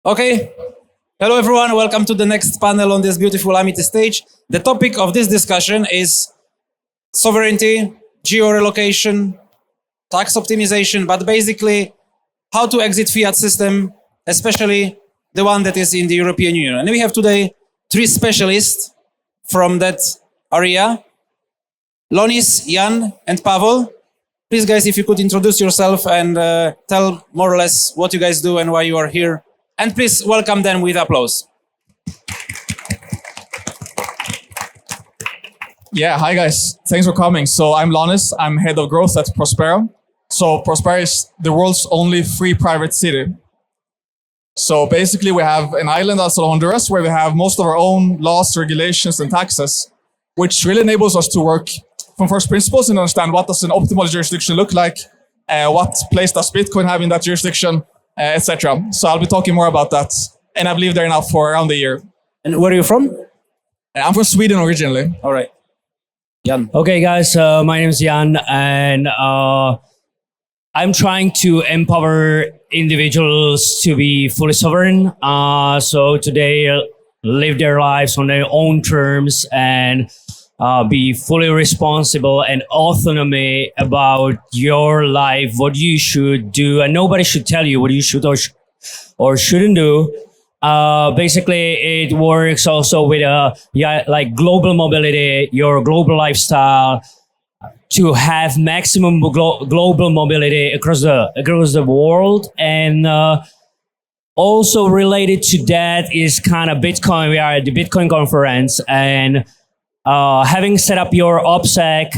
Okay. Hello, everyone. Welcome to the next panel on this beautiful Amity stage. The topic of this discussion is sovereignty, geo-relocation, tax optimization, but basically how to exit fiat system, especially the one that is in the European Union. And we have today three specialists from that area: Lonis, Jan, and Pavol. Please, guys, if you could introduce yourself and tell more or less what you guys do and why you are here. And please welcome them with applause. Yeah, hi guys. Thanks for coming. So I'm Lonis. I'm head of growth at Prospera. So Prospera is the world's only free private city. So basically we have an island outside Honduras where we have most of our own laws, regulations, and taxes, which really enables us to work from first principles and understand what does an optimal jurisdiction look like, what place does Bitcoin have in that jurisdiction, etc. So I'll be talking more about that. And I've lived there now for around a year. And where are you from? I'm from Sweden originally. All right. Jan. Okay, guys, my name is Jan, and I'm trying to empower individuals to be fully sovereign. So today, live their lives on their own terms and be fully responsible and autonomy about your life, what you should do, and nobody should tell you what you should or shouldn't do. Basically, it works also with like global mobility, your global lifestyle, to have maximum global mobility across the world. And also related to that is kind of Bitcoin. We are at the Bitcoin conference, and having set up your OPSEC,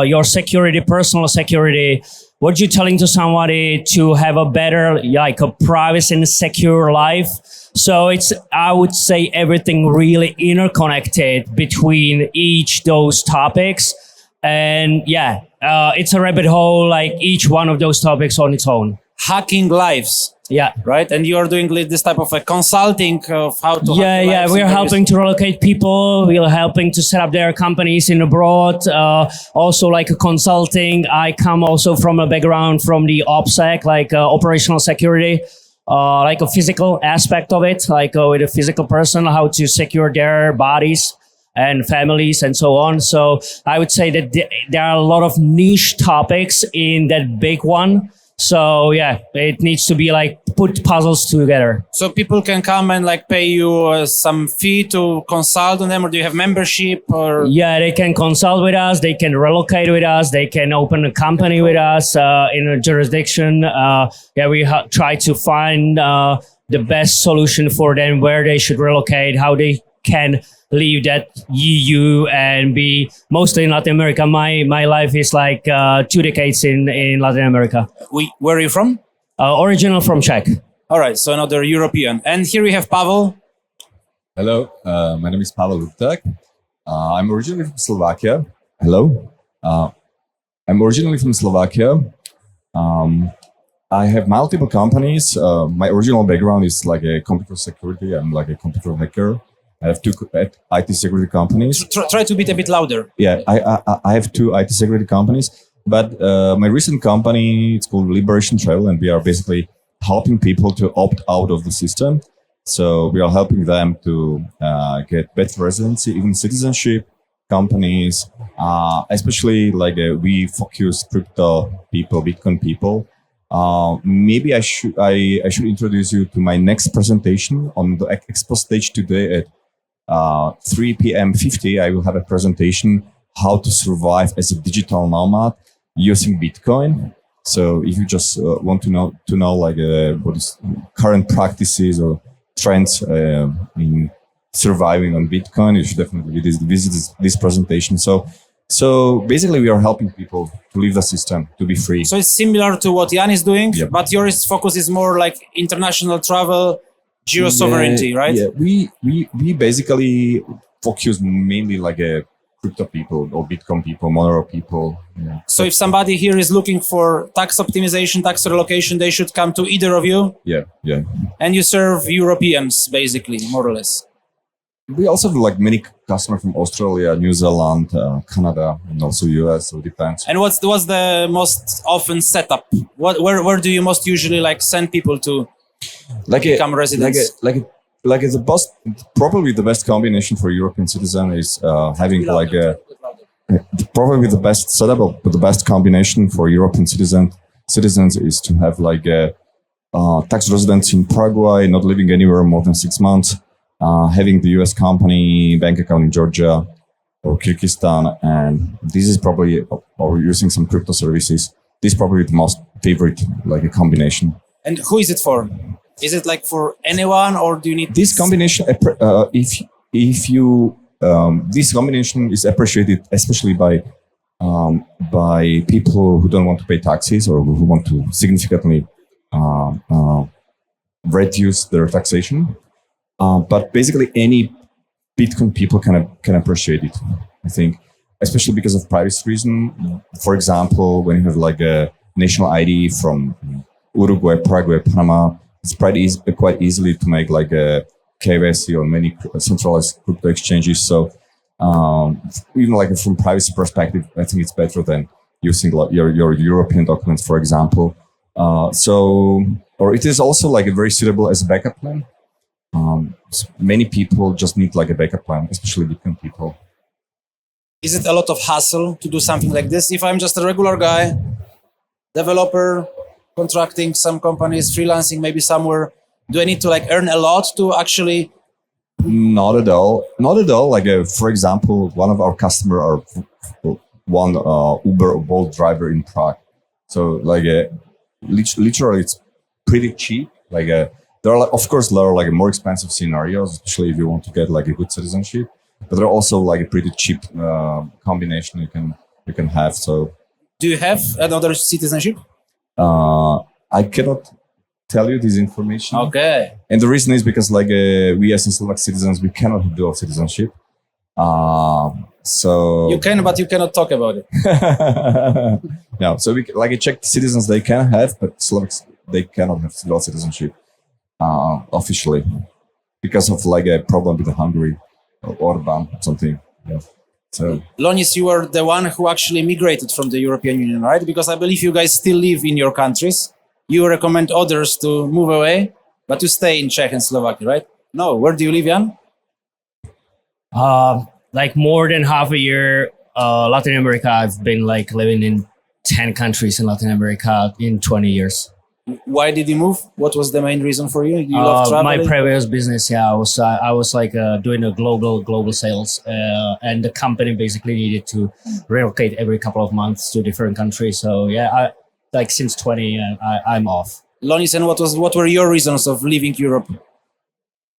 your security, personal security, what you're telling to somebody to have a better, like a privacy and secure life. So it's, I would say, everything really interconnected between each those topics. And yeah, it's a rabbit hole, like each one of those topics on its own. Hacking lives. Yeah. Right? And you are doing this type of a consulting of how to hack lives. We're helping to relocate people. We are helping to set up their companies in abroad. Also like a consulting. I come also from a background from the OPSEC, like operational security. Like a physical aspect of it, like with a physical person, how to secure their bodies and families and so on. So I would say that there are a lot of niche topics in that big one. So yeah, it needs to be like put puzzles together. So people can come and like pay you some fee to consult on them, or do you have membership? Or yeah, they can consult with us, they can relocate with us, they can open a company with us in a jurisdiction. We try to find the best solution for them, where they should relocate, how they can leave that EU and be mostly in Latin America. My life is like 2 decades in Latin America. Where are you from? Original from Czech. All right, so another European. And here we have Pavol. Hello, my name is Pavol Lupták. I'm originally from Slovakia. Hello. I'm originally from Slovakia. I have multiple companies. My original background is like a computer security. I'm like a computer hacker. I have two IT security companies. Try to be a bit louder. Yeah, I have two IT security companies. But my recent company, it's called Liberation Travel, and we are basically helping people to opt out of the system. So we are helping them to get better residency, even citizenship, companies, especially like we focus crypto people, Bitcoin people. Maybe I should introduce you to my next presentation on the expo stage today at 3 p.m. 50. I will have a presentation how to survive as a digital nomad using Bitcoin. So if you just want to know like what is current practices or trends in surviving on Bitcoin, you should definitely visit this presentation. So basically we are helping people to leave the system, to be free. So it's similar to what Jan is doing, Yep. but your focus is more like international travel, geo-sovereignty, right? Yeah, we basically focus mainly like a crypto people or Bitcoin people, Monero people. Yeah. So if somebody here is looking for tax optimization, tax relocation, they should come to either of you? Yeah. And you serve Europeans, basically, more or less. We also have like many customers from Australia, New Zealand, Canada, and also US, so it depends. And what's the most often setup? Where do you most usually like send people to? become residents? Probably the best combination for European citizen is having like a probably the best setup, but the best combination for European citizens is to have like a tax residence in Paraguay, not living anywhere more than 6 months, having the US company bank account in Georgia or Kyrgyzstan, and this is probably, or using some crypto services. This is probably the most favorite like a combination. And who is it for? Is it like for anyone, or do you need This combination? If you this combination is appreciated especially by people who don't want to pay taxes or who want to significantly reduce their taxation. But basically, any Bitcoin people can appreciate it. I think, especially because of privacy reason. For example, when you have like a national ID from Uruguay, Paraguay, Panama, it's quite easily to make like a KYC on many centralized crypto exchanges. So even like from privacy perspective, I think it's better than using your European documents, for example. Or it is also like a very suitable as a backup plan. Many people just need like a backup plan, especially Bitcoin people. Is it a lot of hassle to do something like this? If I'm just a regular guy, developer, contracting some companies, freelancing maybe somewhere, do I need to like earn a lot to actually? Not at all. Not at all. Like for example, one of our customer are one Uber or Bolt driver in Prague. So like literally, it's pretty cheap. Like there are of course there are like more expensive scenarios, especially if you want to get like a good citizenship. But there are also like a pretty cheap combination you can have. So, do you have another citizenship? I cannot tell you this information. Okay. And the reason is because like we as Slovak citizens, we cannot have dual citizenship. So you can, but you cannot talk about it. No. So we like Czech citizens they can have, but Slovaks they cannot have dual citizenship officially because of like a problem with Hungary or Orban or something. Yeah. So Lonis, you were the one who actually migrated from the European Union, right? Because I believe you guys still live in your countries. You recommend others to move away, but to stay in Czech and Slovakia, right? No, where do you live, Jan? Like more than half a year, Latin America. I've been like living in 10 countries in Latin America in 20 years. Why did you move? What was the main reason for you? You love traveling? My previous business, yeah, I was like doing a global sales, and the company basically needed to relocate every couple of months to different countries. So yeah, like since 20, I'm off. Lonis, and what were your reasons of leaving Europe?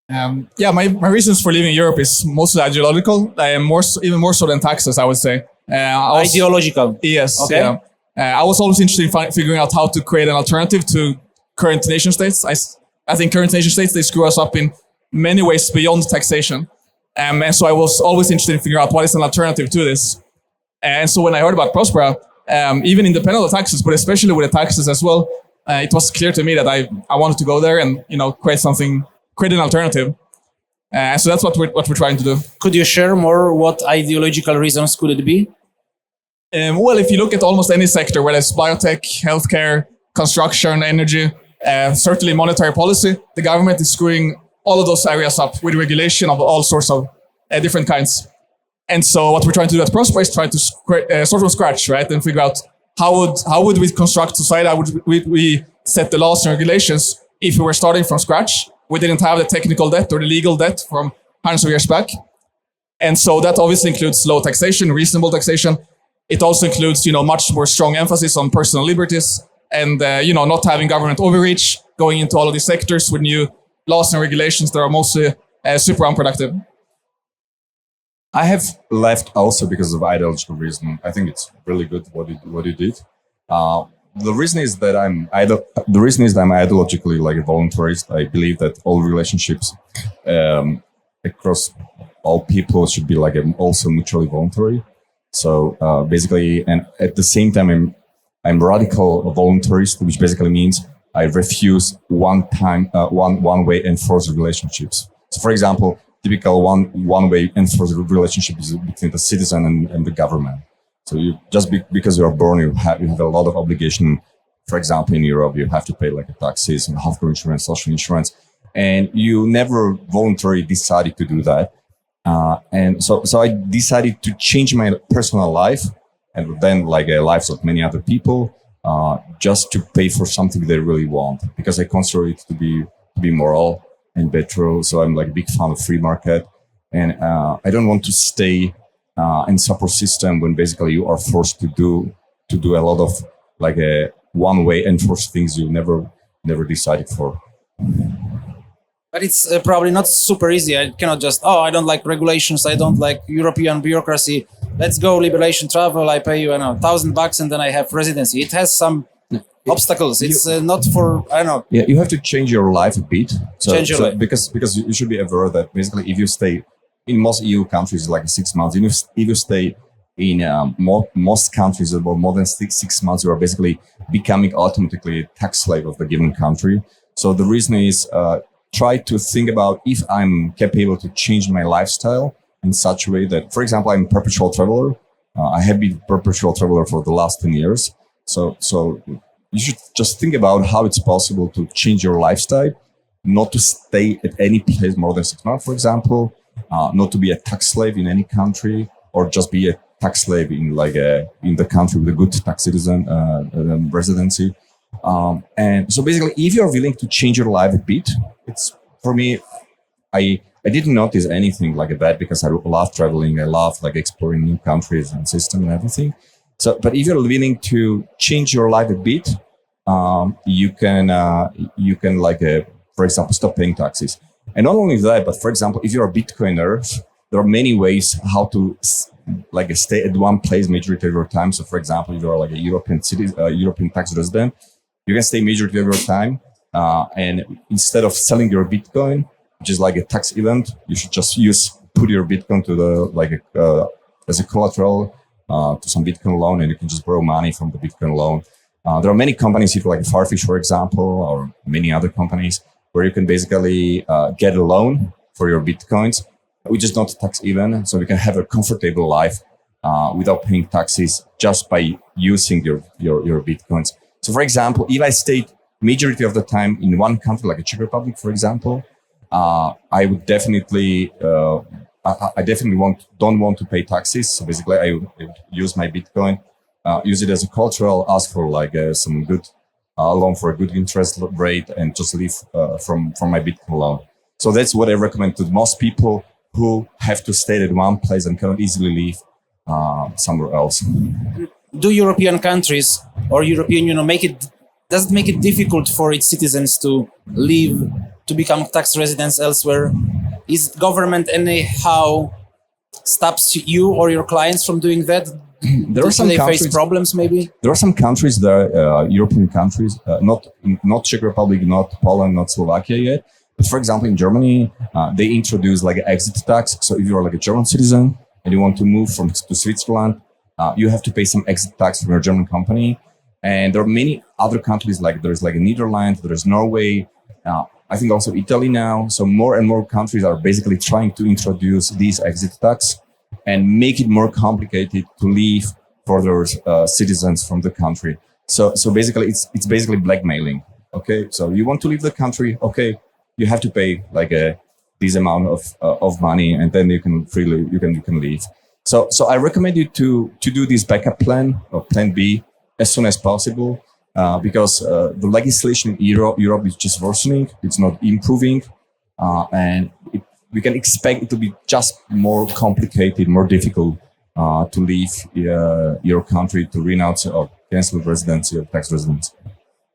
My reasons for leaving Europe is mostly ideological, even more so than taxes, I would say. Ideological? Yes. Okay. Yeah. I was always interested in figuring out how to create an alternative to current nation states. I think current nation states, they screw us up in many ways beyond taxation. And so I was always interested in figuring out what is an alternative to this. And so when I heard about Prospera, even independent of taxes, but especially with the taxes as well, it was clear to me that I wanted to go there and create an alternative. So that's what we're trying to do. Could you share more? What ideological reasons could it be? Well, if you look at almost any sector, whether it's biotech, healthcare, construction, energy, certainly monetary policy, the government is screwing all of those areas up with regulation of all sorts of different kinds. And so what we're trying to do at Prospera is try to start from scratch, right? And figure out how would we construct society, how would we set the laws and regulations if we were starting from scratch. We didn't have the technical debt or the legal debt from hundreds of years back. And so that obviously includes low taxation, reasonable taxation. It also includes, much more strong emphasis on personal liberties and, not having government overreach, going into all of these sectors with new laws and regulations that are mostly super unproductive. I have left also because of ideological reason. I think it's really good what you did. The reason is that I'm ideologically like a voluntarist. I believe that all relationships across all people should be like also mutually voluntary. So basically, and at the same time, I'm radical voluntarist, which basically means I refuse one-way enforced relationships. So, for example, typical one-way enforced relationship is between the citizen and the government. So you just because you are born, you have a lot of obligation For example, in Europe, you have to pay like a taxes and healthcare insurance, social insurance, and you never voluntarily decided to do that. And so I decided to change my personal life and then like lives of many other people, just to pay for something they really want, because I consider it to be moral and better. So I'm like a big fan of free market, and I don't want to stay in support system when basically you are forced to do a lot of like a one way enforced things you never decided for. But it's probably not super easy. I cannot just, I don't like regulations. I don't like European bureaucracy. Let's go liberation travel. I pay you, I don't know, $1,000 and then I have residency. It has some obstacles. It's not for, I don't know. Yeah, you have to change your life a bit. Change your life. Because you should be aware that basically if you stay in most EU countries like 6 months, if you stay in most countries about more than 6 months, you are basically becoming automatically a tax slave of the given country. So the reason is try to think about if I'm capable to change my lifestyle in such a way that, for example, I'm a perpetual traveler. I have been a perpetual traveler for the last 10 years. So you should just think about how it's possible to change your lifestyle, not to stay at any place more than 6 months, for example, not to be a tax slave in any country, or just be a tax slave in in the country with a good tax citizen residency. And so basically, if you're willing to change your life a bit, it's for me, I didn't notice anything like that because I love traveling. I love like exploring new countries and system and everything. So, but if you're willing to change your life a bit, you can for example, stop paying taxes. And not only that, but for example, if you're a Bitcoiner, there are many ways how to stay at one place majority of your time. So, for example, if you're like a European tax resident, you can stay majority of your time, and instead of selling your Bitcoin, which is like a tax event, you should just put your Bitcoin to the as a collateral to some Bitcoin loan, and you can just borrow money from the Bitcoin loan. There are many companies here, like Farfish, for example, or many other companies, where you can basically get a loan for your Bitcoins, which is not tax even, so you can have a comfortable life without paying taxes just by using your Bitcoins. So, for example, if I stayed majority of the time in one country, like a Czech Republic, for example, I would definitely, I definitely don't want to pay taxes. So basically, I would use my Bitcoin, use it as a collateral, ask for some good loan for a good interest rate, and just live from my Bitcoin loan. So that's what I recommend to most people who have to stay at one place and cannot easily leave somewhere else. Do European countries or European Union does it make it difficult for its citizens to leave, to become tax residents elsewhere? Is government anyhow stops you or your clients from doing that? There are some they countries, face problems maybe? There are some countries that are European countries, not Czech Republic, not Poland, not Slovakia yet. But for example, in Germany, they introduced like an exit tax. So if you're like a German citizen and you want to move to Switzerland, you have to pay some exit tax from your German company. And there are many other countries, like there's like Netherlands, there's Norway, I think also Italy now. So more and more countries are basically trying to introduce these exit tax and make it more complicated to leave for their citizens from the country. So basically, it's basically blackmailing. Okay, so you want to leave the country? Okay, you have to pay like this amount of money, and then you can freely you can leave. So I recommend you to do this backup plan or plan B as soon as possible, because the legislation in Europe is just worsening. It's not improving, and we can expect it to be just more complicated, more difficult to leave your country, to renounce or cancel residency or tax residency.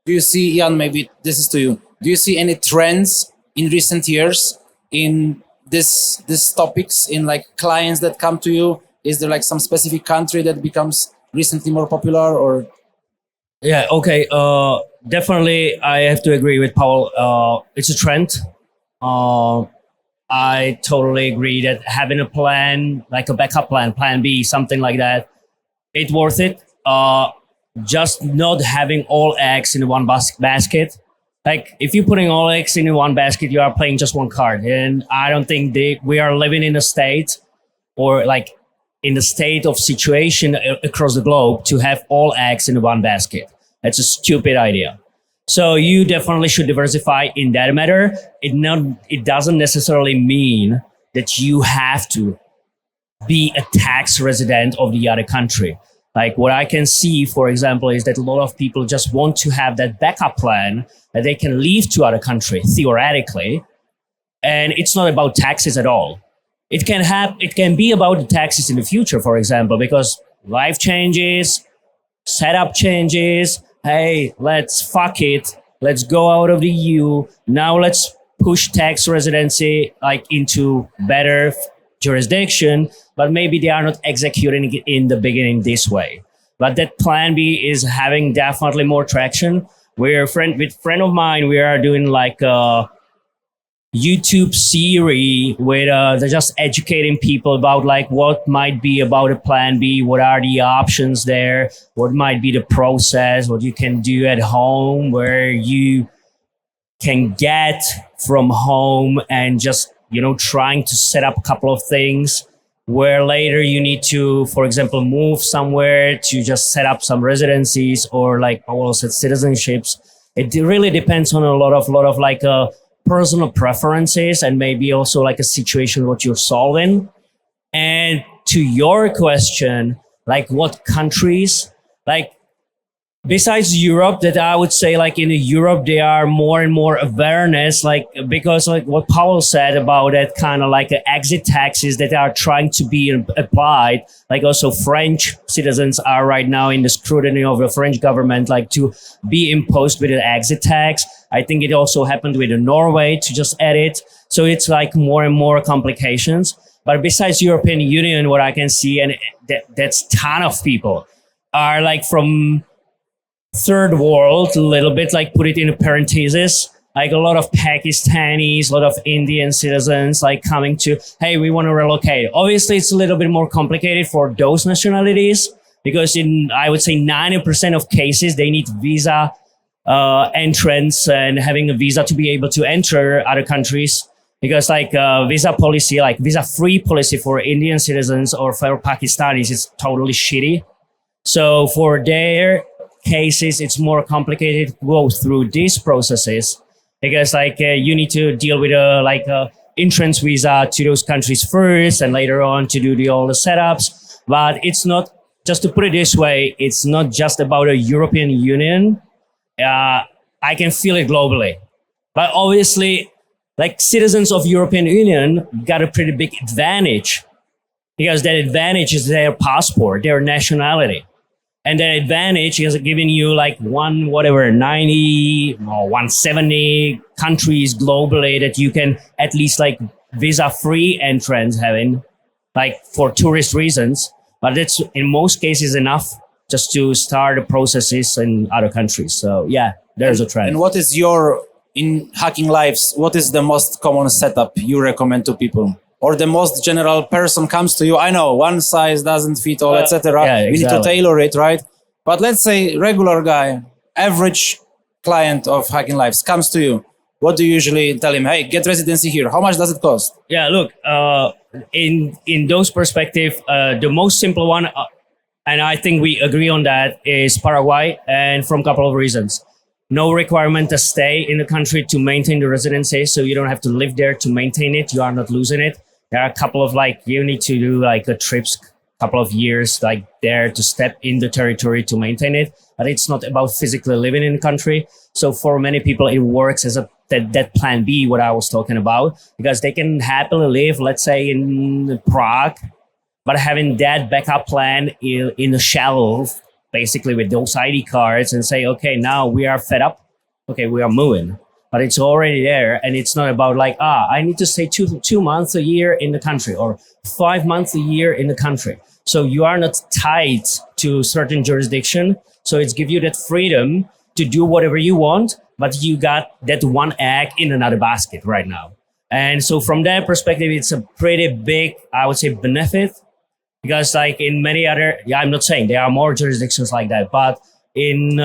Do you see, Jan, maybe this is to you, do you see any trends in recent years in these topics, in like clients that come to you? Is there like some specific country that becomes recently more popular, or? Yeah, okay. Definitely, I have to agree with Pavol. It's a trend. I totally agree that having a plan, like a backup plan, plan B, something like that, it's worth it. Just not having all eggs in one basket. Like if you're putting all eggs in one basket, you are playing just one card. And I don't think we are living in a state or like in the state of situation across the globe to have all eggs in one basket. That's a stupid idea. So you definitely should diversify in that matter. It doesn't necessarily mean that you have to be a tax resident of the other country. Like what I can see, for example, is that a lot of people just want to have that backup plan that they can leave to other country theoretically, and it's not about taxes at all. It can be about the taxes in the future, for example, because life changes, setup changes. Hey, let's fuck it. Let's go out of the EU. Now let's push tax residency like into better jurisdiction, but maybe they are not executing it in the beginning this way. But that plan B is having definitely more traction. We're with friend of mine, we are doing like a YouTube series with they're just educating people about like what might be about a plan B, what are the options there, what might be the process, what you can do at home, where you can get from home, and just, you know, trying to set up a couple of things where later you need to, for example, move somewhere to just set up some residencies or like Pavol said, citizenships. It really depends on a lot of like personal preferences and maybe also like a situation what you're solving. And to your question, like what countries, like besides Europe, that I would say like in Europe, there are more and more awareness, like because like what Pavol said about that kind of like exit taxes that are trying to be applied. Like also French citizens are right now in the scrutiny of the French government, like to be imposed with an exit tax. I think it also happened with Norway to just add it. So it's like more and more complications. But besides European Union, what I can see, and that's ton of people are like from third world, a little bit, like put it in a parenthesis, like a lot of Pakistanis, a lot of Indian citizens like coming to, hey, we want to relocate. Obviously, it's a little bit more complicated for those nationalities because in, I would say 90% of cases, they need visa entrance and having a visa to be able to enter other countries, because like visa policy, like visa free policy for Indian citizens or for Pakistanis is totally shitty. So for their cases, it's more complicated to go through these processes because like you need to deal with a entrance visa to those countries first and later on to do all the setups. But it's not, just to put it this way, it's not just about a European Union. I can feel it globally. But obviously, like citizens of European Union got a pretty big advantage because that advantage is their passport, their nationality. And that advantage is giving you like 90 or 170 countries globally that you can at least like visa-free entrance having, like for tourist reasons. But that's in most cases enough just to start the processes in other countries. So yeah, there's a trend. And what is in Hacking Lives, what is the most common setup you recommend to people? Or the most general person comes to you? I know one size doesn't fit all, etc. Yeah, We need to tailor it, right? But let's say regular guy, average client of Hacking Lives comes to you. What do you usually tell him? Hey, get residency here. How much does it cost? Yeah, look, in those perspective, the most simple one, and I think we agree on that, is Paraguay, and from a couple of reasons. No requirement to stay in the country to maintain the residency, so you don't have to live there to maintain it. You are not losing it. There are a couple of you need to do a trips, couple of years there to step in the territory to maintain it. But it's not about physically living in the country. So for many people, it works as that plan B, what I was talking about, because they can happily live, let's say in Prague, but having that backup plan in a shelf, basically with those ID cards, and say, okay, now we are fed up. Okay, we are moving. But it's already there, and it's not about I need to stay 2 months a year in the country or 5 months a year in the country. So you are not tied to certain jurisdiction. So it's give you that freedom to do whatever you want, but you got that one egg in another basket right now. And so from that perspective, it's a pretty big, I would say, benefit, because in many other, I'm not saying there are more jurisdictions like that, but in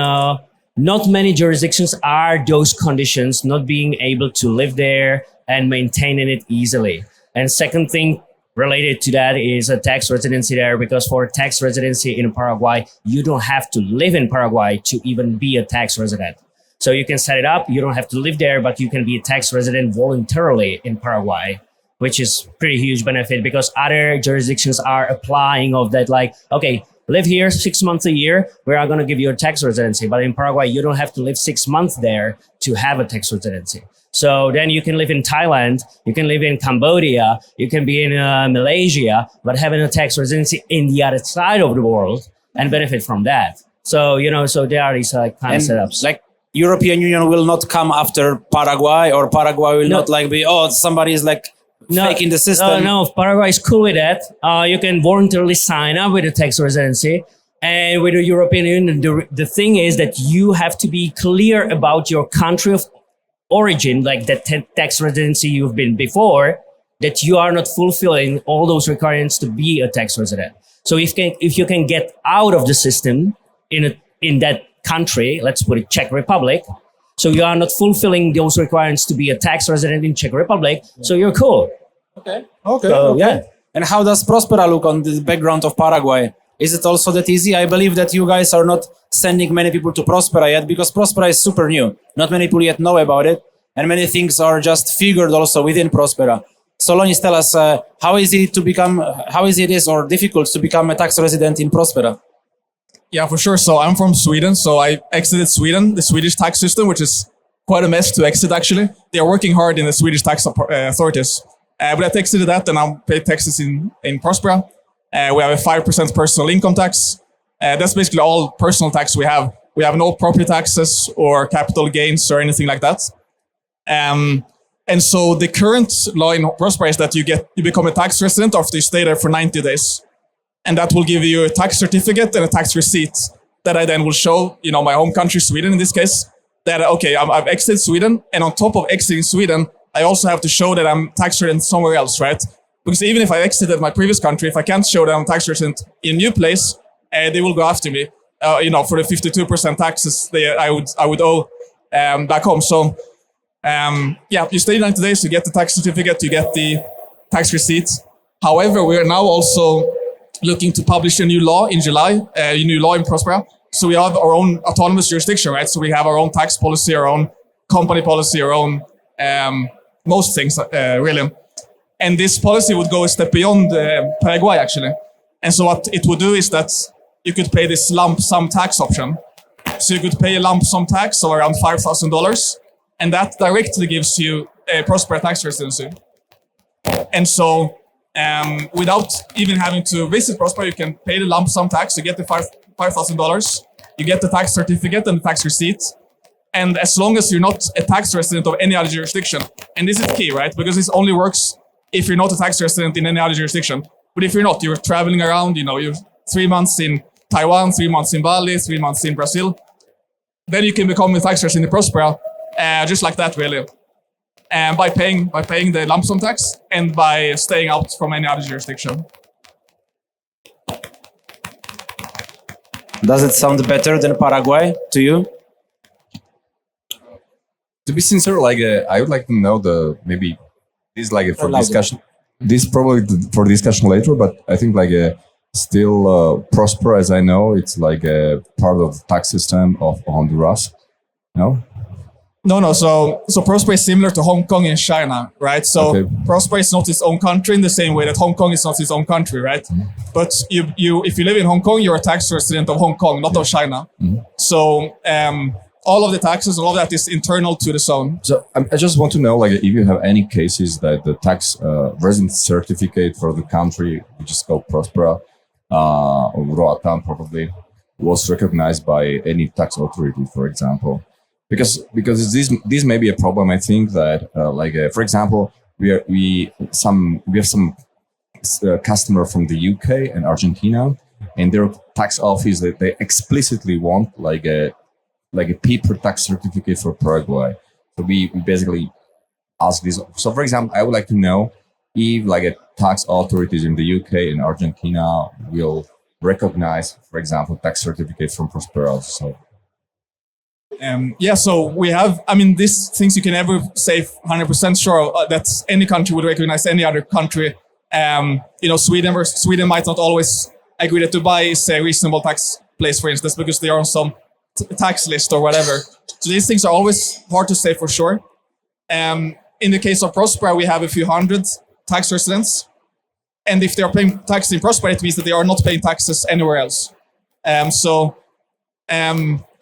not many jurisdictions are those conditions, not being able to live there and maintaining it easily. And second thing, related to that is a tax residency there, because for tax residency in Paraguay, you don't have to live in Paraguay to even be a tax resident. So you can set it up. You don't have to live there, but you can be a tax resident voluntarily in Paraguay, which is pretty huge benefit because other jurisdictions are applying of that. Like, okay, live here 6 months a year. We are going to give you a tax residency. But in Paraguay, you don't have to live 6 months there to have a tax residency. So then you can live in Thailand, you can live in Cambodia, you can be in Malaysia, but having a tax residency in the other side of the world and benefit from that. So, so there are these kind of setups. Like European Union will not come after Paraguay, or Paraguay will not like be, somebody is like faking the system. No, Paraguay is cool with that. You can voluntarily sign up with a tax residency. And with the European Union, the thing is that you have to be clear about your country of origin, like the tax residency you've been before, that you are not fulfilling all those requirements to be a tax resident. So if you can get out of the system in that country, let's put it Czech Republic, so you are not fulfilling those requirements to be a tax resident in Czech Republic, so you're cool. Okay. So, yeah. And how does Prospera look on the background of Paraguay? Is it also that easy? I believe that you guys are not sending many people to Prospera yet, because Prospera is super new. Not many people yet know about it, and many things are just figured also within Prospera. So Lonis, tell us, how easy it is or difficult to become a tax resident in Prospera? Yeah, for sure. So I'm from Sweden. So I exited Sweden, the Swedish tax system, which is quite a mess to exit, actually. They are working hard in the Swedish tax authorities. But I exited that and I pay taxes in Prospera. We have a 5% personal income tax. That's basically all personal tax we have. We have no property taxes or capital gains or anything like that. And so the current law in Prospera is that you become a tax resident after you stay there for 90 days. And that will give you a tax certificate and a tax receipt that I then will show, my home country, Sweden in this case, that, okay, I've exited Sweden. And on top of exiting Sweden, I also have to show that I'm tax resident somewhere else, right? Because even if I exited my previous country, if I can't show that I'm tax resident in a new place, they will go after me, for the 52% taxes I would owe back home. So, you stay 90 days, you get the tax certificate, you get the tax receipt. However, we are now also looking to publish a new law in July, a new law in Prospera. So we have our own autonomous jurisdiction, right? So we have our own tax policy, our own company policy, our own most things, really. And this policy would go a step beyond Paraguay, actually. And so what it would do is that you could pay this lump sum tax option. So you could pay a lump sum tax of around $5,000, and that directly gives you a Prospera tax residency. And so without even having to visit Prospera, you can pay the lump sum tax, you get the $5,000, you get the tax certificate and the tax receipt. And as long as you're not a tax resident of any other jurisdiction, and this is key, right? Because this only works if you're not a tax resident in any other jurisdiction. But if you're not, you're traveling around, you're 3 months in Taiwan, 3 months in Bali, 3 months in Brazil, then you can become a tax resident in Prospera, just like that, really. And by paying the lump sum tax and by staying out from any other jurisdiction. Does it sound better than Paraguay to you? To be sincere, I would like to know maybe this is for discussion. This probably for discussion later, but I think still Prospera, as I know, it's a part of the tax system of Honduras. No. No. So Prospera is similar to Hong Kong in China, right? So okay. Prospera is not its own country in the same way that Hong Kong is not its own country, right? Mm-hmm. But if you live in Hong Kong, you're a tax resident of Hong Kong, not of China. Mm-hmm. So all of the taxes, all of that is internal to the zone. So I just want to know, if you have any cases that the tax resident certificate for the country, which is called Prospera, or Roatan probably, was recognized by any tax authority, for example. Because this may be a problem. I think that for example, we have some customer from the UK and Argentina, and their tax office they explicitly want a paper tax certificate for Paraguay. So we basically ask this. So for example, I would like to know if tax authorities in the UK and Argentina will recognize, for example, tax certificate from Prospera. So. So we have, these things you can never say 100% sure that any country would recognize any other country Sweden might not always agree that Dubai is a reasonable tax place, for instance, because they are on some tax list or whatever. So these things are always hard to say for sure. In the case of Prospera, we have a few hundred tax residents. And if they are paying taxes in Prospera, it means that they are not paying taxes anywhere else. I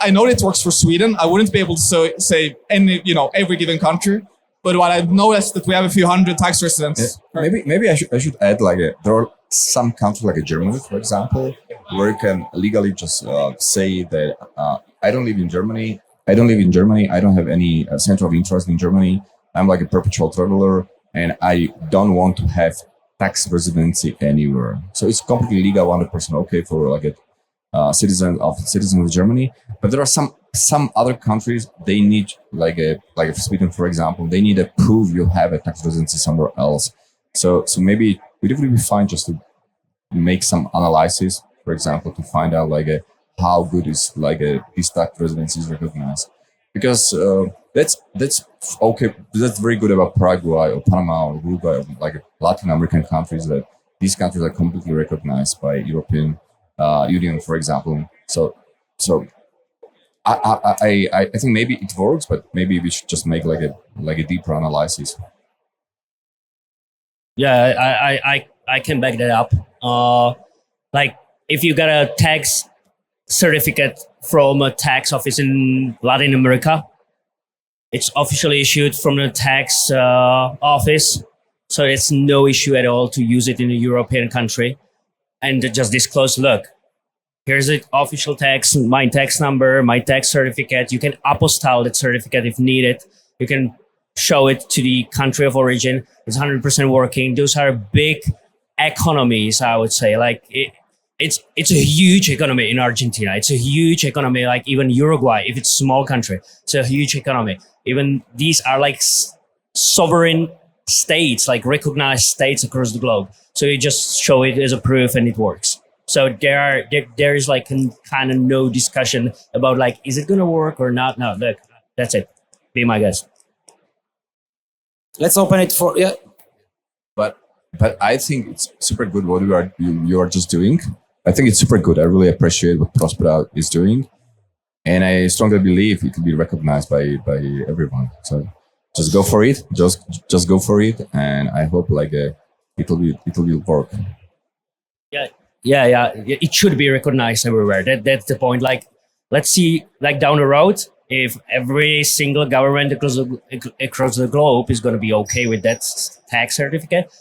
know it works for Sweden. I wouldn't be able to say every given country. But what I know is that we have a few hundred tax residents. Maybe I should add there are some countries like Germany, for example, where you can legally just say that I don't live in Germany. I don't have any center of interest in Germany. I'm like a perpetual traveler, and I don't want to have tax residency anywhere. So it's completely legal, 100% okay for like a citizen of Germany. But there are some other countries, they need like Sweden, for example, they need to prove you have a tax residency somewhere else. So maybe it would be fine just to make some analysis, for example, to find out how good is this tax residency is recognized. Because that's okay. That's very good about Paraguay or Panama or Uruguay, or like Latin American countries, that these countries are completely recognized by European Union, for example. So I think maybe it works, but maybe we should just make like a deeper analysis. Yeah, I can back that up. Like if you got a tax certificate from a tax office in Latin America, it's officially issued from the tax office, so it's no issue at all to use it in a European country and to just disclose, look, here's the official tax, my tax number, my tax certificate. You can apostille that certificate if needed. You can show it to the country of origin. It's 100% working. Those are big economies, I would say. Like it's a huge economy in Argentina. It's a huge economy, like even Uruguay, if it's a small country. It's a huge economy. Even these are like sovereign states, like recognized states across the globe. So you just show it as a proof and it works. So there is like kind of no discussion about like, is it going to work or not? No, look, that's it. Be my guest. Let's open it for, yeah. But I think it's super good what you are just doing. I think it's super good. I really appreciate what Prospera is doing, and I strongly believe it will be recognized by everyone. So just go for it. Just go for it, and I hope it will work. Yeah. It should be recognized everywhere. That's the point. Like, let's see, like down the road, if every single government across the globe is going to be okay with that tax certificate,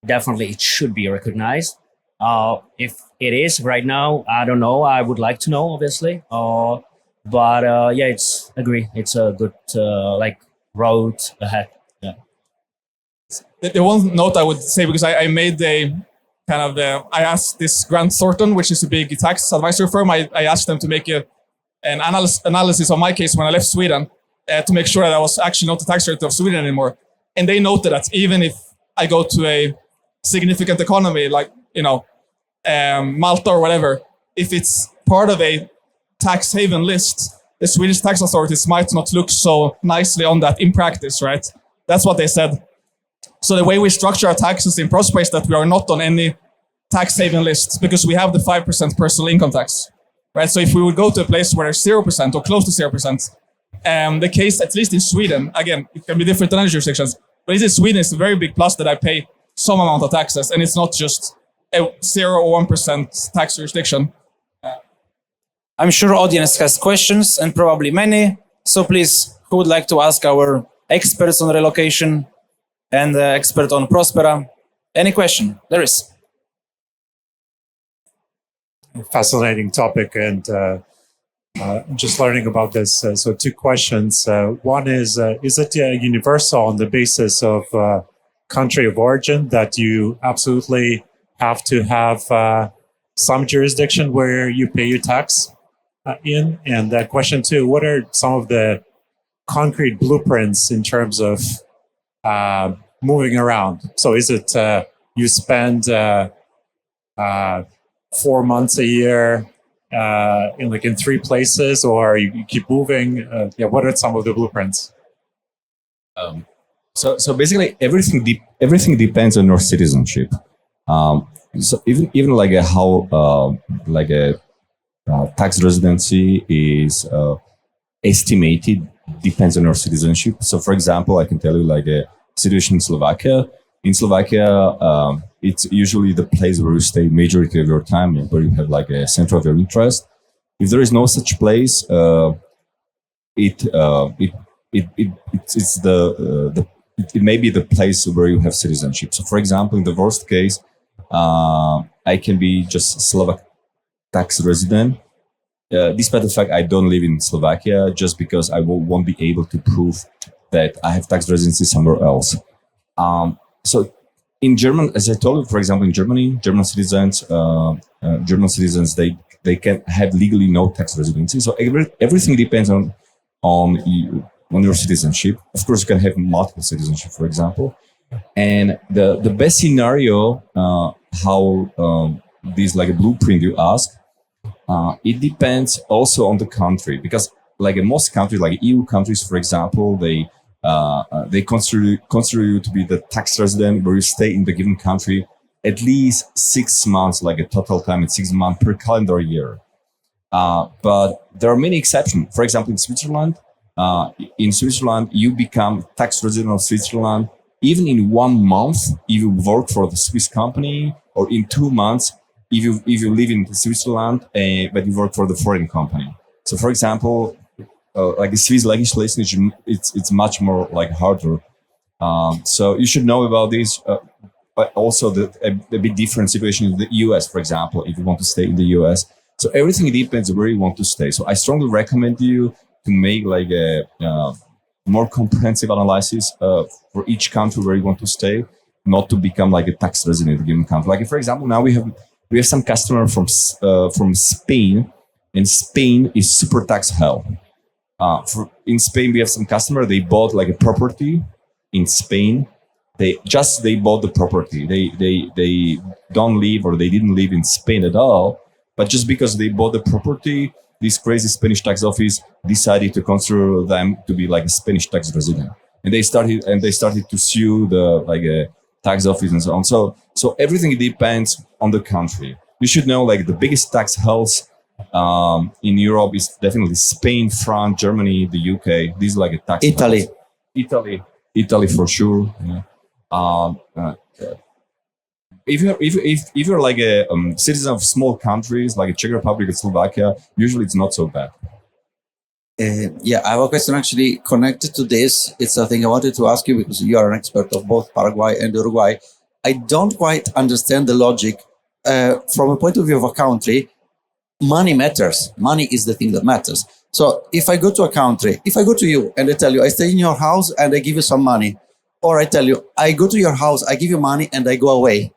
definitely it should be recognized. If it is right now, I don't know. I would like to know, obviously. But yeah, agree. It's a good road ahead. Yeah. The one note I would say, because I made I asked this Grant Thornton, which is a big tax advisory firm. I asked them to make an analysis of my case when I left Sweden to make sure that I was actually not the tax rate of Sweden anymore. And they noted that even if I go to a significant economy like Malta or whatever, if it's part of a tax haven list, the Swedish tax authorities might not look so nicely on that in practice, right? That's what they said. So the way we structure our taxes in Prospera is that we are not on any tax haven lists because we have the 5% personal income tax, right? So if we would go to a place where there's 0% or close to 0%, the case, at least in Sweden, again, it can be different in other jurisdictions, but in Sweden, it's a very big plus that I pay some amount of taxes, and it's not just a 0 or 1% tax jurisdiction. I'm sure audience has questions, and probably many. So please, who would like to ask our experts on relocation and the expert on Prospera? Any question? There is. Fascinating topic, and just learning about this. So 2 questions. One is it universal on the basis of country of origin that you absolutely have to have some jurisdiction where you pay your tax in? And question 2, what are some of the concrete blueprints in terms of moving around? So is it you spend 4 months a year in 3 places, or you keep moving? What are some of the blueprints? So basically, everything depends on your citizenship. So even like a how like a tax residency is estimated depends on your citizenship. So, for example, I can tell you like a situation in Slovakia. In Slovakia, it's usually the place where you stay majority of your time, where you have like a center of your interest. If there is no such place, it may be the place where you have citizenship. So, for example, in the worst case, I can be just Slovak tax resident, despite the fact I don't live in Slovakia, just because I won't be able to prove that I have tax residency somewhere else. So in German, as I told you, for example, in Germany, German citizens, they can have legally no tax residency. So everything depends on your citizenship. Of course, you can have multiple citizenship, for example. And the best scenario, how this like a blueprint you ask, it depends also on the country, because like in most countries, like EU countries, for example, they consider you to be the tax resident where you stay in the given country at least 6 months, like a total time at 6 months per calendar year. But there are many exceptions. For example, in Switzerland, you become tax resident of Switzerland even in 1 month if you work for the Swiss company, or in 2 months if you live in Switzerland but you work for the foreign company. So, for example, like the Swiss legislation, it's much more like harder. So you should know about this. But also a bit different situation in the US, for example, if you want to stay in the US. So everything depends where you want to stay. So I strongly recommend you to make like a more comprehensive analysis for each country where you want to stay, not to become like a tax resident in a given country. Like, for example, now we have some customer from Spain, and Spain is super tax hell. In Spain, we have some customer. They bought like a property in Spain. They bought the property. They don't live, or they didn't live in Spain at all. But just because they bought the property, this crazy Spanish tax office decided to consider them to be like a Spanish tax resident, and they started to sue the like a tax office and so on. So everything depends on the country. You should know like the biggest tax hells in Europe is definitely Spain, France, Germany, the UK. These are like a tax. Italy for sure. Yeah. If you're like a citizen of small countries like Czech Republic and Slovakia, usually it's not so bad. Yeah, I have a question actually connected to this. It's a thing I wanted to ask you because you are an expert of both Paraguay and Uruguay. I don't quite understand the logic from a point of view of a country. Money matters. Money is the thing that matters. So if I go to a country, if I go to you and I tell you I stay in your house and I give you some money, or I tell you I go to your house, I give you money and I go away,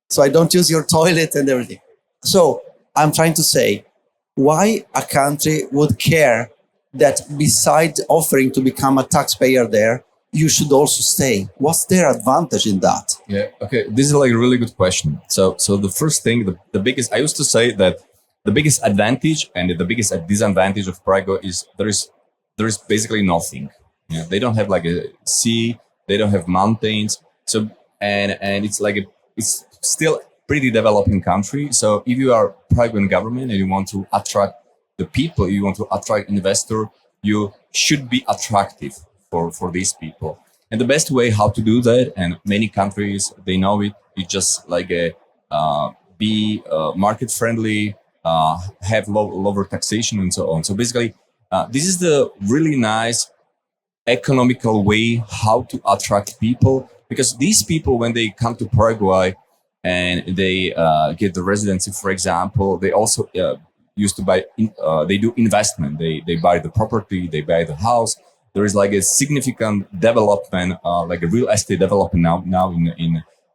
so I don't use your toilet and everything. So I'm trying to say, why a country would care that beside offering to become a taxpayer there, you should also stay? What's their advantage in that? Yeah. Okay. This is like a really good question. So the first thing, the biggest, I used to say that the biggest advantage and the biggest disadvantage of Prague is there is basically nothing. Yeah. They don't have like a sea. They don't have mountains. So and it's like it's still pretty developing country. So if you are Praguean government and you want to attract the people, you want to attract investor, you should be attractive for these people. And the best way how to do that, and many countries they know it, is just like be market friendly, have lower taxation and so on. So basically, this is the really nice economical way how to attract people, because these people, when they come to Paraguay and they get the residency, for example, they also used to buy, they do investment. They buy the property, they buy the house. There is like a significant development, like a real estate development now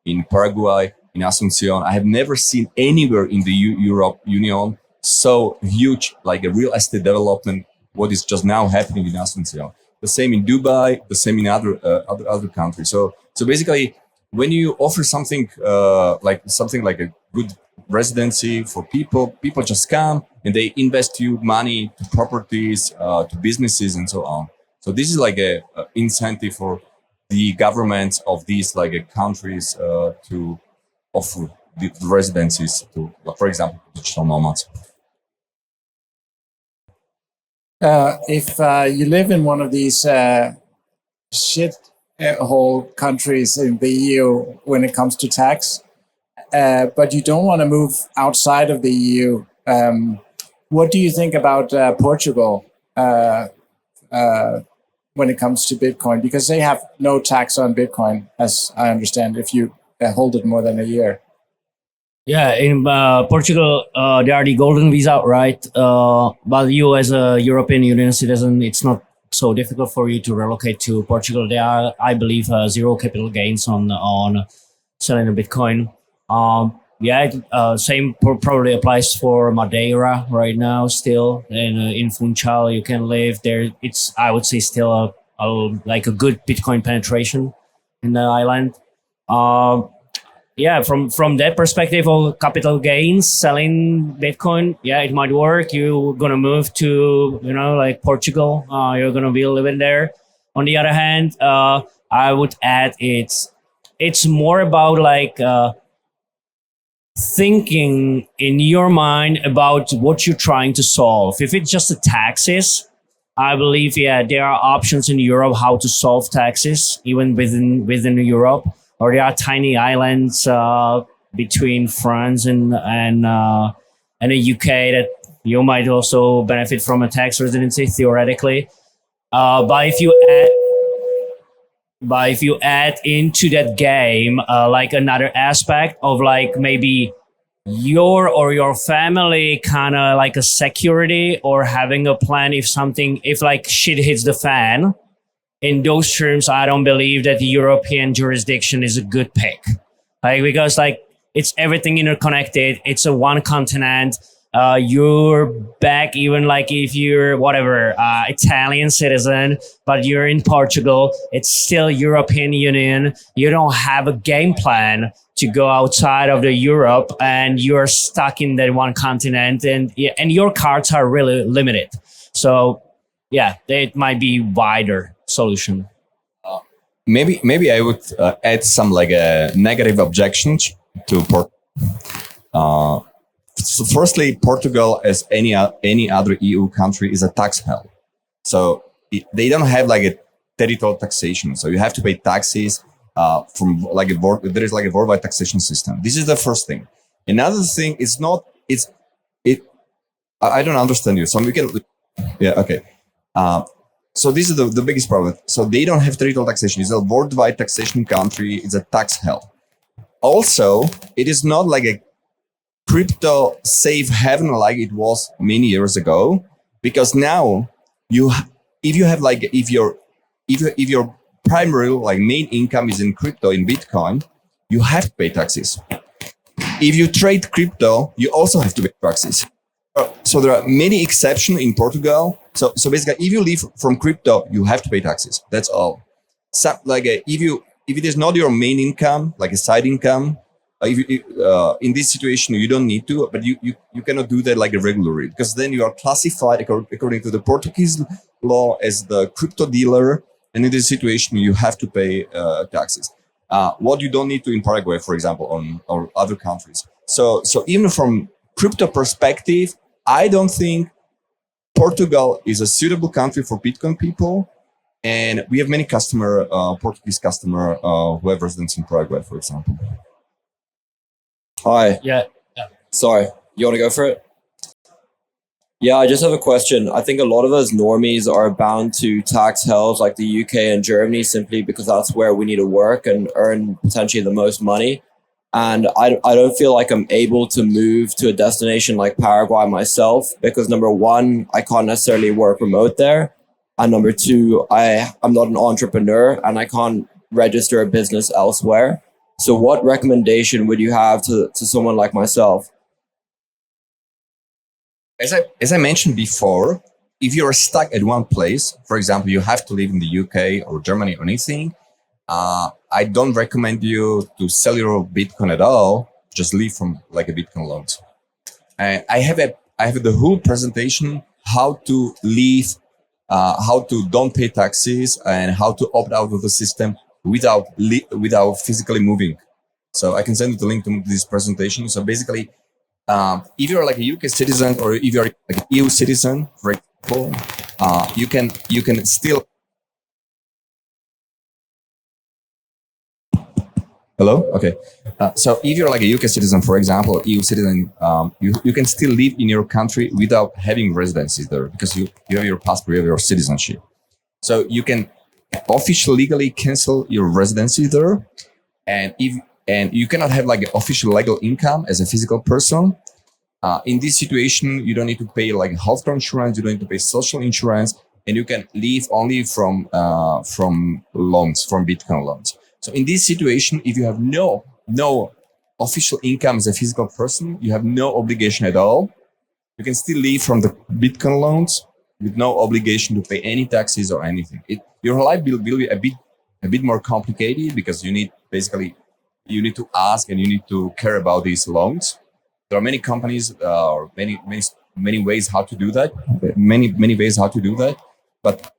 in Paraguay, in Asuncion. I have never seen anywhere in the Europe Union so huge, like a real estate development, what is just now happening in Asuncion. The same in Dubai, the same in other countries. So basically, when you offer something like a good residency for people just come and they invest you money to properties, to businesses and so on. So this is like a incentive the governments of these countries to offer the residencies to, for example, digital nomads. If you live in one of these shithole countries in the EU when it comes to tax, but you don't want to move outside of the EU, what do you think about Portugal when it comes to Bitcoin? Because they have no tax on Bitcoin, as I understand, if you hold it more than a year. Yeah, in Portugal, there are the golden visa, right? But you, as a European Union citizen, it's not so difficult for you to relocate to Portugal. There are, I believe, zero capital gains on selling a Bitcoin. Same probably applies for Madeira right now. Still, and in Funchal, you can live there. It's, I would say, still like a good Bitcoin penetration in the island. From that perspective of capital gains, selling Bitcoin, it might work. You're gonna move to, like Portugal. You're gonna be living there. On the other hand, I would add it's more about thinking in your mind about what you're trying to solve. If it's just the taxes, I believe, there are options in Europe how to solve taxes, even within Europe. Or there are tiny islands between France and the UK that you might also benefit from a tax residency theoretically. But if you add into that game another aspect of maybe your family kind of like a security or having a plan if shit hits the fan. In those terms, I don't believe that the European jurisdiction is a good pick. Because it's everything interconnected. It's a one continent. You're back even if you're Italian citizen, but you're in Portugal. It's still European Union. You don't have a game plan to go outside of the Europe, and you're stuck in that one continent, and your cards are really limited. So it might be wider solution. Maybe I would add some negative objections to Portugal. So firstly, Portugal, as any other EU country, is a tax hell. So they don't have a territorial taxation. So you have to pay taxes from there is a worldwide taxation system. This is the first thing. Another thing is I don't understand you. So we can okay. So this is the biggest problem. So they don't have territorial taxation. It's a worldwide taxation country. It's a tax hell. Also, it is not like a crypto safe haven like it was many years ago, because now if your primary main income is in crypto, in Bitcoin, you have to pay taxes. If you trade crypto, you also have to pay taxes. So there are many exceptions in Portugal. So basically, if you live from crypto, you have to pay taxes. That's all. So if it is not your main income, like a side income, in this situation you don't need to, but you cannot do that regularly, because then you are classified according to the Portuguese law as the crypto dealer, and in this situation you have to pay taxes. What you don't need to in Paraguay, for example, or other countries. So even from crypto perspective, I don't think Portugal is a suitable country for Bitcoin people. And we have many Portuguese customer who have residence in Paraguay, for example. Hi. Yeah. Sorry, you want to go for it? Yeah, I just have a question. I think a lot of us normies are bound to tax hells like the UK and Germany simply because that's where we need to work and earn potentially the most money. And I don't feel like I'm able to move to a destination like Paraguay myself because, number one, I can't necessarily work remote there. And number two, I'm not an entrepreneur and I can't register a business elsewhere. So what recommendation would you have to someone like myself? As I mentioned before, if you're stuck at one place, for example, you have to live in the UK or Germany or anything, I don't recommend you to sell your Bitcoin at all. Just leave from a Bitcoin loan. I have the whole presentation how to leave, how to don't pay taxes, and how to opt out of the system without physically moving. So I can send you the link to this presentation. So basically, if you're like a UK citizen or if you're like an EU citizen, for example, you can still. Hello. Okay. So if you're like a UK citizen, for example, EU citizen, you can still live in your country without having residency there because you have your passport, you have your citizenship. So you can officially legally cancel your residency there, and you cannot have like an official legal income as a physical person. In this situation, you don't need to pay like health insurance, you don't need to pay social insurance, and you can live only from loans, from Bitcoin loans. So in this situation, if you have no official income as a physical person, you have no obligation at all. You can still live from the Bitcoin loans with no obligation to pay any taxes or anything. Your life will be a bit more complicated because you need to ask and you need to care about these loans. There are many companies or many ways how to do that. Many ways how to do that, but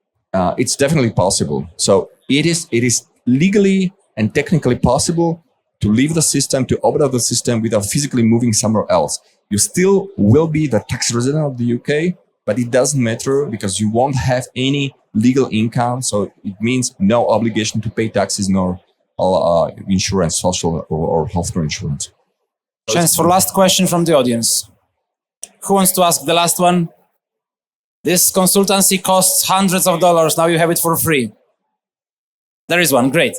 it's definitely possible. So it is legally and technically possible to leave the system, to opt out of the system without physically moving somewhere else. You still will be the tax resident of the UK, but it doesn't matter because you won't have any legal income. So it means no obligation to pay taxes nor insurance, social or healthcare insurance. Chance for last question from the audience. Who wants to ask the last one? This consultancy costs hundreds of dollars. Now you have it for free. There is one. Great.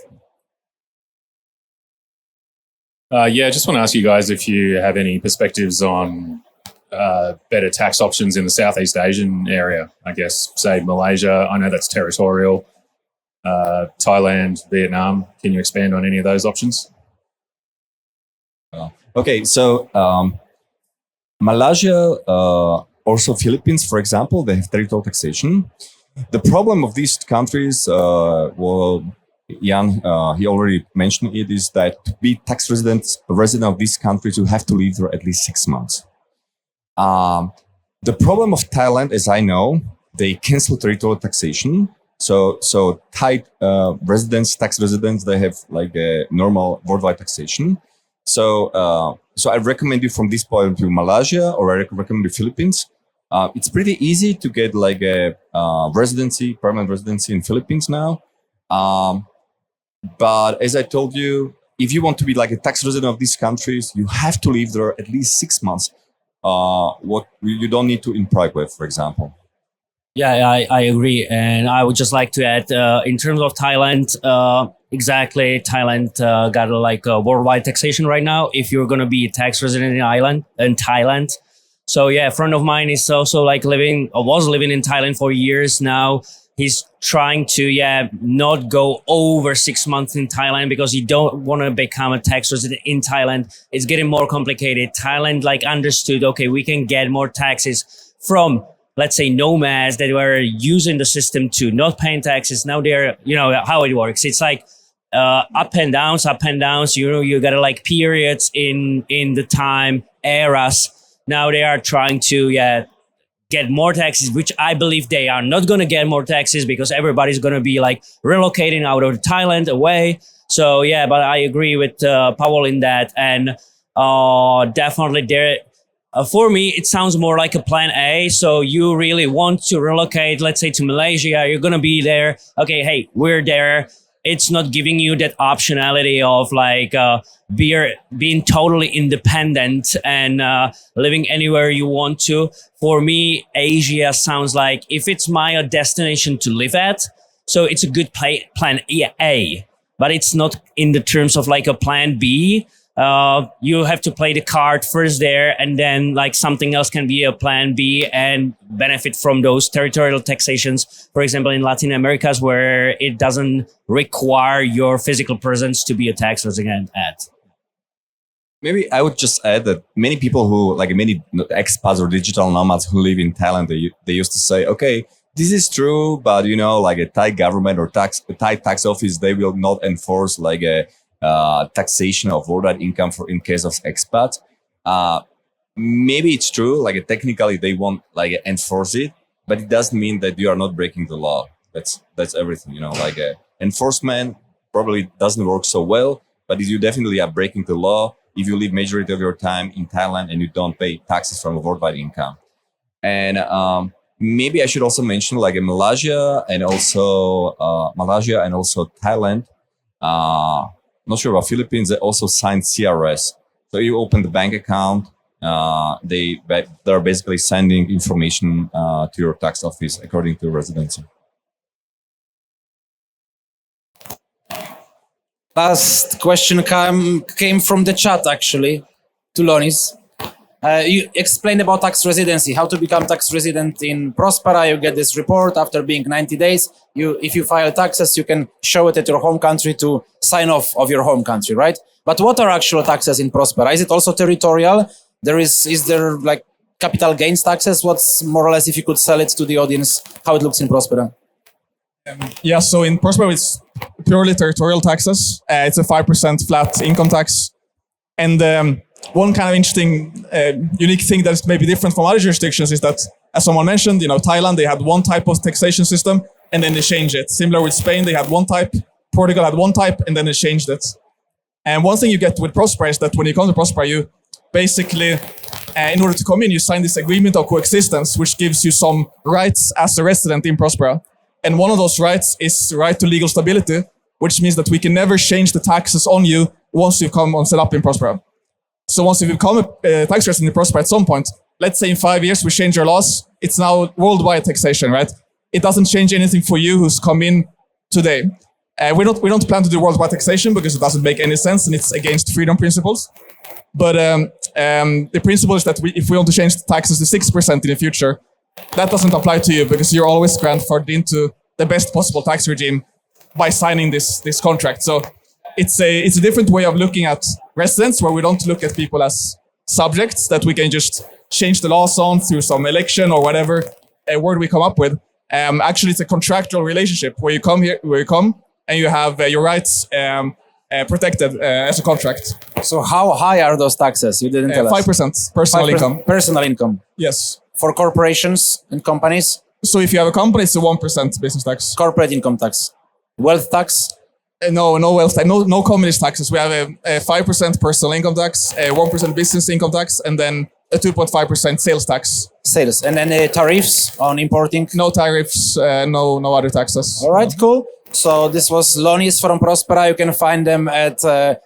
Yeah, I just want to ask you guys if you have any perspectives on better tax options in the Southeast Asian area. I guess, say, Malaysia. I know that's territorial. Thailand, Vietnam. Can you expand on any of those options? Okay, so Malaysia, also Philippines, for example, they have territorial taxation. The problem of these countries, Jan, he already mentioned it, is that to be tax resident of these countries, you have to live there at least 6 months. The problem of Thailand, as I know, they cancel territorial taxation. So Thai tax residents, they have like a normal worldwide taxation. So I recommend you from this point of view Malaysia, or I recommend the Philippines. It's pretty easy to get like a permanent residency in Philippines now. But as I told you, if you want to be like a tax resident of these countries, you have to live there at least 6 months. What you don't need to in Prague, for example. Yeah, I agree. And I would just like to add, in terms of Thailand, exactly, Thailand got like a worldwide taxation right now if you're going to be a tax resident in Thailand. So yeah, a friend of mine is also like was living in Thailand for years now. He's trying to, not go over 6 months in Thailand because you don't want to become a tax resident in Thailand. It's getting more complicated. Thailand like understood, okay, we can get more taxes from, let's say, nomads that were using the system to not paying taxes. Now they're, how it works. It's like up and downs. You got like periods in the time eras. Now they are trying to, get more taxes, which I believe they are not going to get more taxes because everybody's going to be like relocating out of Thailand away. So yeah, but I agree with Pavol in that. And definitely there, for me, it sounds more like a plan A. So you really want to relocate, let's say to Malaysia, you're going to be there. Okay, hey, we're there. It's not giving you that optionality of like being totally independent and living anywhere you want to. For me, Asia sounds like if it's my destination to live at, so it's a good plan A, but it's not in the terms of like a plan B. You have to play the card first there, and then like something else can be a plan B and benefit from those territorial taxations. For example, in Latin Americas, where it doesn't require your physical presence to be a tax resident at. Maybe I would just add that many people many expats or digital nomads who live in Thailand, they used to say, okay, this is true, but like a Thai government or Thai tax office, they will not enforce like a taxation of worldwide income in case of expats. Maybe it's true, like technically they won't like enforce it, but it doesn't mean that you are not breaking the law. That's everything, enforcement probably doesn't work so well, but you definitely are breaking the law if you live majority of your time in Thailand and you don't pay taxes from a worldwide income. And maybe I should also mention, like in Malaysia and also Thailand. Not sure about Philippines. They also signed CRS. So you open the bank account. They're basically sending information to your tax office according to residency. Last question came from the chat, actually, to Lonis. You explained about tax residency, how to become tax resident in Prospera. You get this report after being 90 days. If you file taxes, you can show it at your home country to sign off of your home country, right? But what are actual taxes in Prospera? Is it also territorial? Is there like capital gains taxes? What's more or less, if you could sell it to the audience, how it looks in Prospera? Yeah, so in Prospera, it's purely territorial taxes. It's a 5% flat income tax. And one kind of interesting, unique thing that is maybe different from other jurisdictions is that, as someone mentioned, Thailand, they had one type of taxation system and then they changed it. Similar with Spain, they had one type, Portugal had one type, and then they changed it. And one thing you get with Prospera is that when you come to Prospera, you basically, in order to come in, you sign this agreement of coexistence, which gives you some rights as a resident in Prospera. And one of those rights is right to legal stability, which means that we can never change the taxes on you once you come and set up in Prospera. So once you become a tax resident in Prospera at some point, let's say in 5 years we change our laws, it's now worldwide taxation, right? It doesn't change anything for you who's come in today. We don't plan to do worldwide taxation because it doesn't make any sense and it's against freedom principles. But the principle is that if we want to change the taxes to 6% in the future, that doesn't apply to you because you're always grandfathered into the best possible tax regime by signing this contract. So it's a different way of looking at residents, where we don't look at people as subjects that we can just change the laws on through some election or whatever word we come up with. Actually, it's a contractual relationship where you come and you have your rights protected as a contract. So how high are those taxes? You didn't tell us. 5% personal income. Personal income. Yes. For corporations and companies? So if you have a company, it's a 1% business tax. Corporate income tax. Wealth tax? No wealth tax. No companies taxes. We have a 5% personal income tax, a 1% business income tax, and then a 2.5% sales tax. Sales. And then tariffs on importing? No tariffs, no other taxes. All right, cool. So this was Lonis from Prospera. You can find them at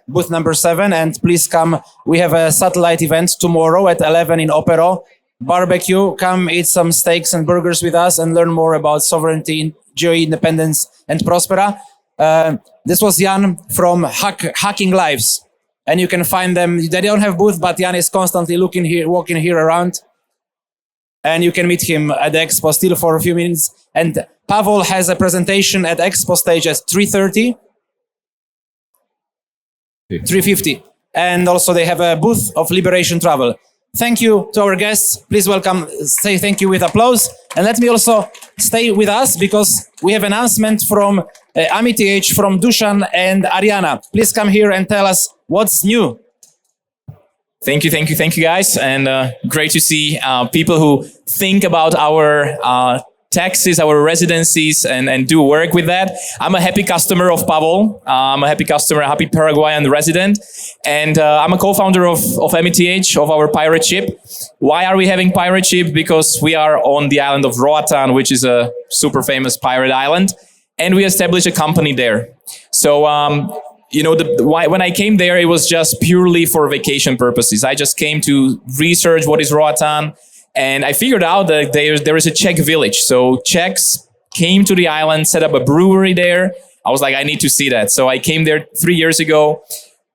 booth number 7. And please come. We have a satellite event tomorrow at 11 in Opero. Barbecue. Come eat some steaks and burgers with us and learn more about sovereignty, geo-independence, and Prospera. This was Jan from Hacking Lives. And you can find them. They don't have booth, but Jan is constantly walking here around. And you can meet him at the expo still for a few minutes. And Pavol has a presentation at expo stage at 3:30. 3:50. And also they have a booth of Liberation Travel. Thank you to our guests. Please say thank you with applause. And let me also stay with us because we have an announcement from AmityAge, from Dusan and Ariana. Please come here and tell us what's new. Thank you, guys. And great to see people who think about our taxes, our residencies, and do work with that. I'm a happy customer of Pavol. I'm a happy customer, a happy Paraguayan resident. And I'm a co-founder of AmityAge, of our pirate ship. Why are we having pirate ship? Because we are on the island of Roatan, which is a super famous pirate island. And we established a company there. So, when I came there, it was just purely for vacation purposes. I just came to research what is Roatan. And I figured out that there is a Czech village. So Czechs came to the island, set up a brewery there. I was like, I need to see that. So I came there 3 years ago.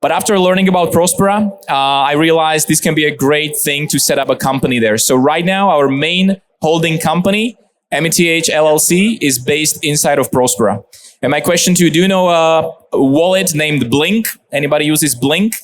But after learning about Prospera, I realized this can be a great thing to set up a company there. So right now, our main holding company, AmityAge LLC, is based inside of Prospera. And my question to you, do you know a wallet named Blink? Anybody uses Blink?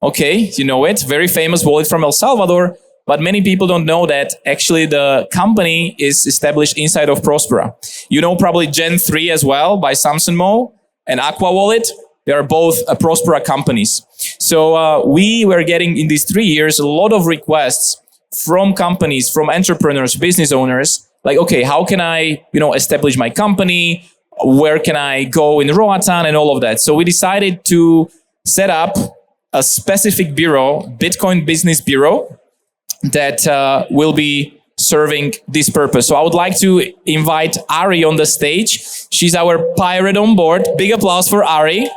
Okay, you know it. Very famous wallet from El Salvador. But many people don't know that actually the company is established inside of Prospera. You know probably Gen 3 as well by Samson Mo and Aqua Wallet. They are both Prospera companies. So we were getting in these 3 years a lot of requests from companies, from entrepreneurs, business owners, like, okay, how can I, establish my company? where can I go in Roatan and all of that. So we decided to set up a specific bureau, Bitcoin Business Bureau, that will be serving this purpose. So I would like to invite Ari on the stage. She's our pirate on board. Big applause for Ari.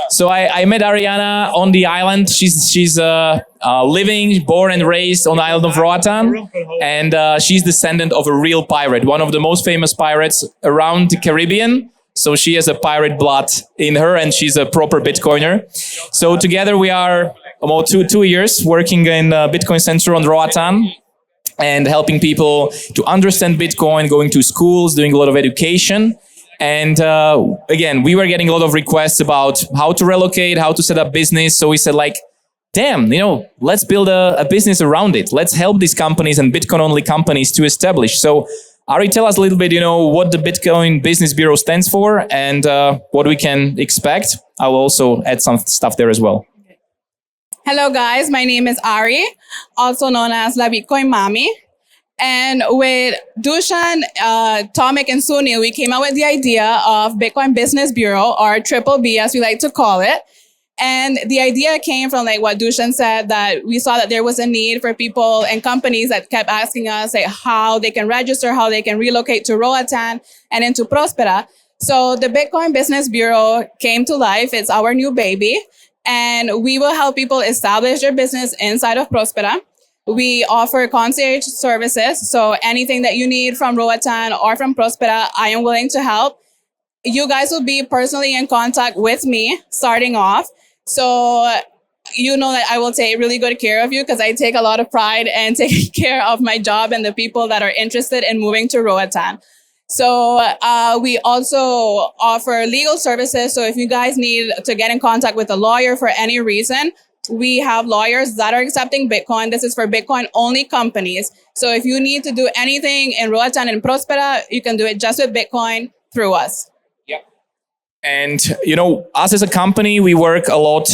So I met Ariana on the island. She's living, born and raised on the island of Roatan, and she's descendant of a real pirate, one of the most famous pirates around the Caribbean. So she has a pirate blood in her, and she's a proper Bitcoiner. So together we are about two years working in Bitcoin Center on Roatan and helping people to understand Bitcoin, going to schools, doing a lot of education. And again, we were getting a lot of requests about how to relocate, how to set up business. So we said, like, damn, let's build a business around it. Let's help these companies and Bitcoin-only companies to establish. So Ari, tell us a little bit, what the Bitcoin Business Bureau stands for and what we can expect. I will also add some stuff there as well. Hello, guys. My name is Ari, also known as La Bitcoin Mami. And with Dushan, Tomek, and Sunil, we came up with the idea of Bitcoin Business Bureau, or Triple B, as we like to call it. And the idea came from what Dushan said, that we saw that there was a need for people and companies that kept asking us how they can register, how they can relocate to Roatan and into Prospera. So the Bitcoin Business Bureau came to life. It's our new baby. And we will help people establish their business inside of Prospera. We offer concierge services. So anything that you need from Roatan or from Prospera, I am willing to help. You guys will be personally in contact with me starting off. So that I will take really good care of you, because I take a lot of pride in taking care of my job and the people that are interested in moving to Roatan. So we also offer legal services. So if you guys need to get in contact with a lawyer for any reason, we have lawyers that are accepting Bitcoin. This is for Bitcoin-only companies. So if you need to do anything in Roatan and Prospera, you can do it just with Bitcoin through us. And, us as a company, we work a lot.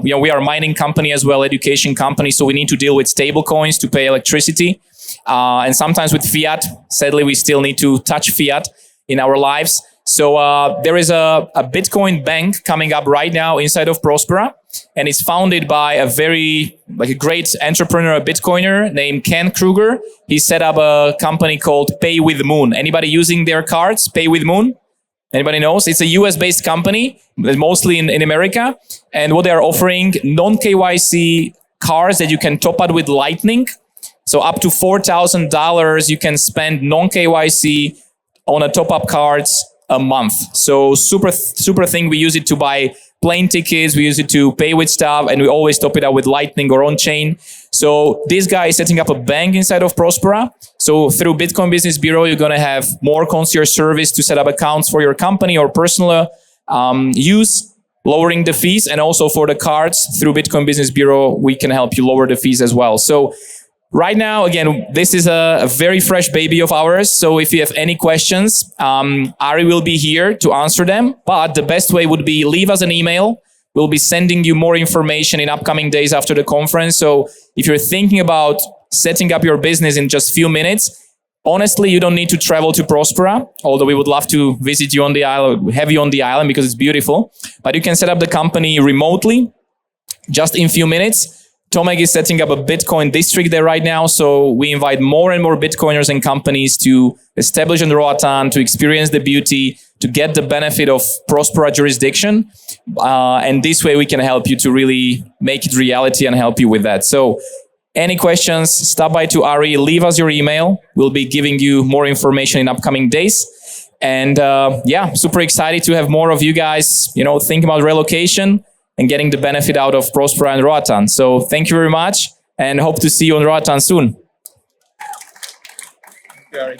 We are a mining company as well, education company. So we need to deal with stable coins to pay electricity. And sometimes with fiat. Sadly, we still need to touch fiat in our lives. So there is a Bitcoin bank coming up right now inside of Prospera. And it's founded by a great entrepreneur, a Bitcoiner named Ken Kruger. He set up a company called Pay with Moon. Anybody using their cards, Pay with Moon? Anybody knows? It's a US-based company, mostly in America. And what they are offering, non-KYC cards that you can top up with Lightning. So up to $4,000 you can spend non-KYC on a top-up cards a month. So super thing. We use it to buy plane tickets. We use it to pay with stuff. And we always top it up with Lightning or on-chain. So this guy is setting up a bank inside of Prospera. So through Bitcoin Business Bureau, you're going to have more concierge service to set up accounts for your company or personal use, lowering the fees. And also for the cards through Bitcoin Business Bureau, we can help you lower the fees as well. So right now, again, this is a very fresh baby of ours. So if you have any questions, Ari will be here to answer them. But the best way would be leave us an email. We'll be sending you more information in upcoming days after the conference. So if you're thinking about setting up your business in just a few minutes, honestly, you don't need to travel to Prospera, although we would love to visit you on the island, have you on the island because it's beautiful. But you can set up the company remotely, just in a few minutes. Tomek is setting up a Bitcoin district there right now. So we invite more and more Bitcoiners and companies to establish in Roatan, to experience the beauty, to get the benefit of Prospera jurisdiction. And this way we can help you to really make it reality and help you with that. So any questions, stop by to Ari, leave us your email. We'll be giving you more information in upcoming days. And super excited to have more of you guys, think about relocation and getting the benefit out of Prospera and Roatan. So thank you very much and hope to see you on Roatan soon. Thank you, Ari.